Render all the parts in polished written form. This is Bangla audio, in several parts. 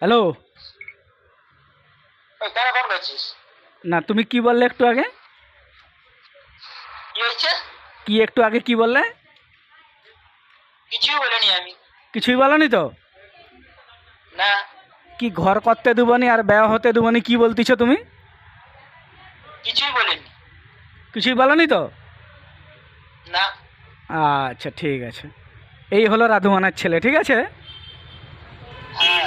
হ্যালো। কেন ফোন করছিস? না, তুমি কি বললে একটু আগে? কি হয়েছে? কি একটু আগে কি বললে? কিছুই বলিনি আমি। কিছুই বলনি তো? না, কি ঘর করতে দেবনি আর ব্যয় হতে দেবনি কি বলতিছো তুমি? কিছুই বলিনি। কিছুই বলনি তো? না। আচ্ছা ঠিক আছে। এই হলো রাধুমানের ছেলে, ঠিক আছে? হ্যাঁ,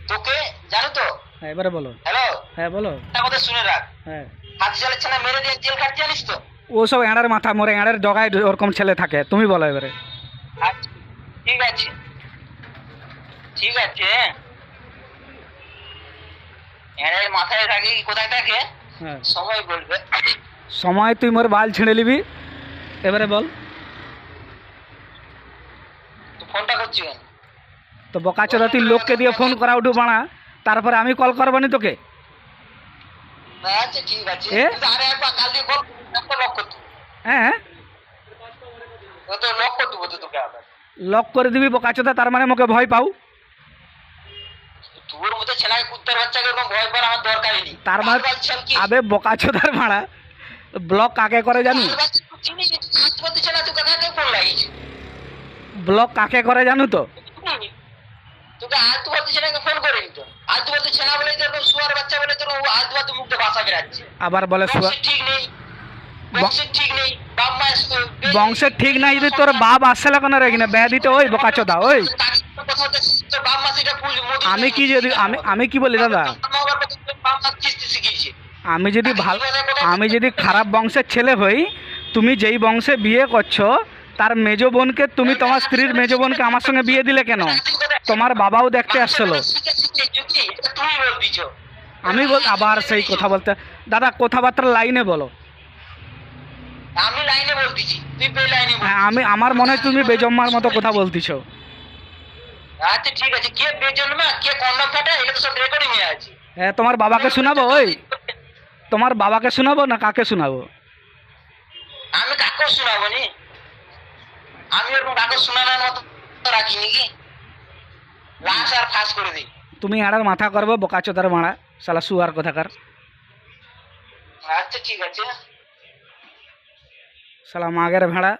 তোকে জানো তো। হ্যাঁ, এবারে বলো। হ্যালো, হ্যাঁ বলো। একটা কথা শুনে রাখ। হ্যাঁ, হাতি চালাচ্ছে না, মেরে দিয়ে জেল খাটতে জানিস তো? ও সব এঁড়ার মাথা মরে, এঁড়ার ডগায় ওরকম ছেলে থাকে। তুমি বলো এবারে। আচ্ছা, ঠিক আছে, ঠিক আছে। এর মাথায় থাকে কি কোথায় থাকে হ্যাঁ, সময় বলবে। সময় তুই মোর বাল ছিঁড়ে নিবি। এবারে বল। তো ফোনটা করছি কেন? তো বকাচোদা তুই লোককে দিয়ে ফোন করা উঠু বাড়া, তারপরে আমি কল করবানি তোকে? আচ্ছা ঠিক আছে, এ? কিন্তু আরে একবার কাল দিয়ে কল একটা লক করতে হ্যাঁ, তো লক করে দেবো তো তোকে আবার। লক করে দিবি বকাচোদা, তার মানে মোকে ভয় পাও? তোর মতো ছেলেকে কুত্তার বাচ্চাকে এরকম ভয় করা আমার দরকারই নেই। তার মানে কি আবে বকাচোদার ভাড়া ব্লক কাকে করে জানো? ব্লক কাকে করে জানো তো? তোকে আলতু ফালতু ছেলেকে ফোন করিনি তো। আলতু ফালতু ছেলে বলে তোর শুয়ার বাচ্চা বলে তোর আলতু ফালতু মুখে ভাষা বেরাচ্ছে। আবার বলে শুয়া। বংশের ঠিক নেই, বংশের ঠিক নেই, বাপ মা বংশের ঠিক নাই যদি তোর বাপ আসলে কেন রেখে না ব্যয় দিতে? ওই বোকাচোদা ওই। তোর বাপ মা সেটা ভুল আমি কি যদি আমি কি বলি দাদা, বাপ মা কিস্তি শিখিয়েছে। আমি যদি খারাপ বংশের ছেলে হই, তুমি যেই বংশে বিয়ে করছো তার মেজ বোনকে, তুমি তোমার স্ত্রীর মেজ বোনকে আমার সঙ্গে বিয়ে দিলে কেন? তোমার বাবাও দেখতে আসছিল। তুই বলবিছ। আমি বল আবার সেই কথা বলতে। দাদা কথাবার্তা লাইনে বলো। আমি লাইনে বলতেছি, তুই বে লাইনে বল। হ্যাঁ, আমার মনে হয় তুমি বেজম্মার মতো কথা বলতিছো। আচ্ছা ঠিক আছে, কে বেজন্মা কে কন্ডম ফাটা এগুলো তো সব রেকর্ডিং এ আছে। হ্যাঁ, তোমার বাবাকে শোনাবো? ওই তোমার বাবাকে শোনাবো না কাকে শোনাবো? আমি কাকেও শোনাবো নি। আমি ওরকম কাকে শোনানোর মতো রাখিনি কি, লাশ আর ফাঁস করে দিই। তুমি এড়ার মাথা করবো বোকাচোদার মারা শালা শুয়ার কথাকার। আচ্ছা ঠিক আছে, শালা মাগের ভেড়া,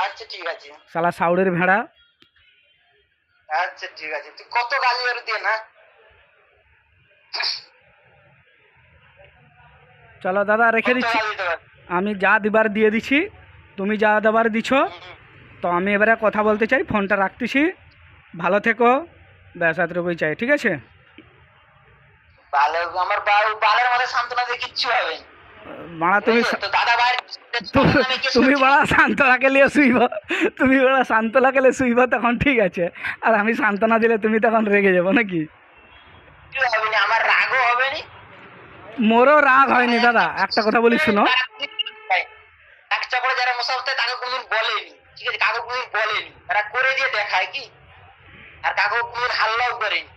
আচ্ছা ঠিক আছে, শালা সাউড়ের ভেড়া। আচ্ছা ঠিক আছে, তুই কত গালি আর দিয়ে না। চলো দাদা রেখে কত দিচ্ছি। গালি দিতে পারবি? আমি যা দিবার দিয়ে দিছি, তুমি যা দেবার দিছ। তো আমি এবারে কথা বলতে চাই, ফোনটা রাখতেছি। ভালো থেকো, ব্যাস এতটুকুই চাই, ঠিক আছে? বালে আমার বালের মধ্যে সান্ত্বনা দিয়ে কিচ্ছু হবে না। মারা তুমি তো দাদা ভাই তুমি বড়া সান্ত্বনাকে নিয়ে শুইব। তুমি বড়া সান্ত্বনাকে নিয়ে শুইব, তখন ঠিক আছে। আর আমি সান্ত্বনা দিলে তুমি তখন রেগে যাবো নাকি? হবে না, আমার রাগও হবে না। মোরও রাগ হয়নি দাদা, একটা কথা বলি শুনো। এক চাপড়ে যারা মশা হচ্ছে তাকে কোনদিন বলেনি, ঠিক আছে, কাকে কোনদিন বলেনি, তারা করে দিয়ে দেখায় কি, আর কাকে কোনদিন হাল্লাও করেনি।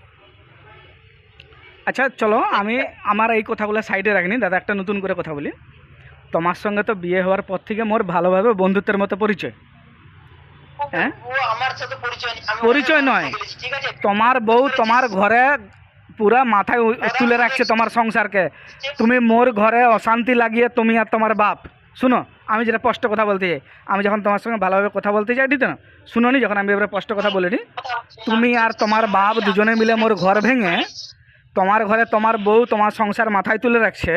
আচ্ছা চলো, আমি আমার এই কথাগুলো সাইডে রাখিনি দাদা, একটা নতুন করে কথা বলি। তোমার সঙ্গে তো বিয়ে হওয়ার পর থেকে মোর ভালোভাবে বন্ধুত্বের মতো পরিচয়। হ্যাঁ, ও আমার সাথে পরিচয় নেই, আমি পরিচয় নয়। ঠিক আছে। তোমার বউ তোমার ঘরে পুরা মাথায় তুলে রাখছে তোমার সংসারকে। তুমি মোর ঘরে অশান্তি লাগিয়ে তুমি আর তোমার বাপ। শুনো, আমি যেটা স্পষ্ট কথা বলতে চাই, আমি যখন তোমার সঙ্গে ভালোভাবে কথা বলতে চাই, ঠিক না? শুনোনি যখন আমি এবারে স্পষ্ট কথা বলিনি, তুমি আর তোমার বাপ দুজনে মিলে মোর ঘর ভেঙে তোমার ঘরে তোমার বউ তোমার সংসার মাথায় তুলে রাখছে,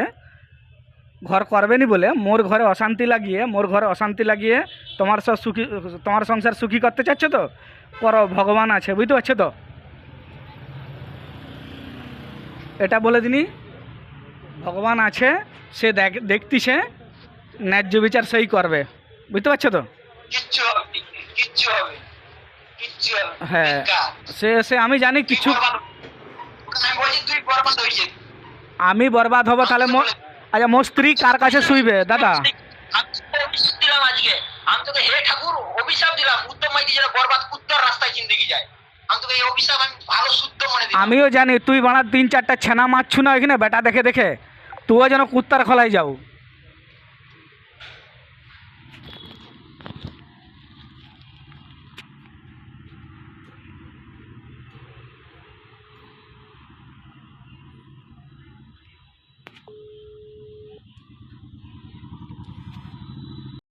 ঘর করবেনি বলে মোর ঘরে অশান্তি লাগিয়ে তোমার সব সুখী, তোমার সংসার সুখী করতে চাচ্ছে। তো করো, ভগবান আছে, বুঝতে পারছো তো? এটা বলে দিনি, ভগবান আছে, সে দেখতিছে, ন্যায্য বিচার সেই করবে, বুঝতে পারছো তো? কিচ্ছু হবে, কিচ্ছু হবে, কিচ্ছু হবে। হ্যাঁ, সে আমি জানি কিছু। আমি বলছি তুই বরবাদ হয়েছে। আমি বরবাদ হবো তাহলে আচ্ছা মোর স্ত্রী কার কাছে শুইবে দাদা? আমি তোকে অভিশাপ দিলাম আজকে, আমি তোকে হে ঠাকুর অভিশাপ দিলাম, উত্তম মাইতি যেটা বরবাদ কুত্তার রাস্তায় জিন্দেগি যায়। আমি তোকে এই অভিশাপ আমি ভালো শুদ্ধ মনে দিলাম। আমিও জানি তুই বাড়া 3-4টা ছেনা মারছু না এখানে বেটা দেখে দেখে, তুইও যেন কুত্তার খোলাই যাও।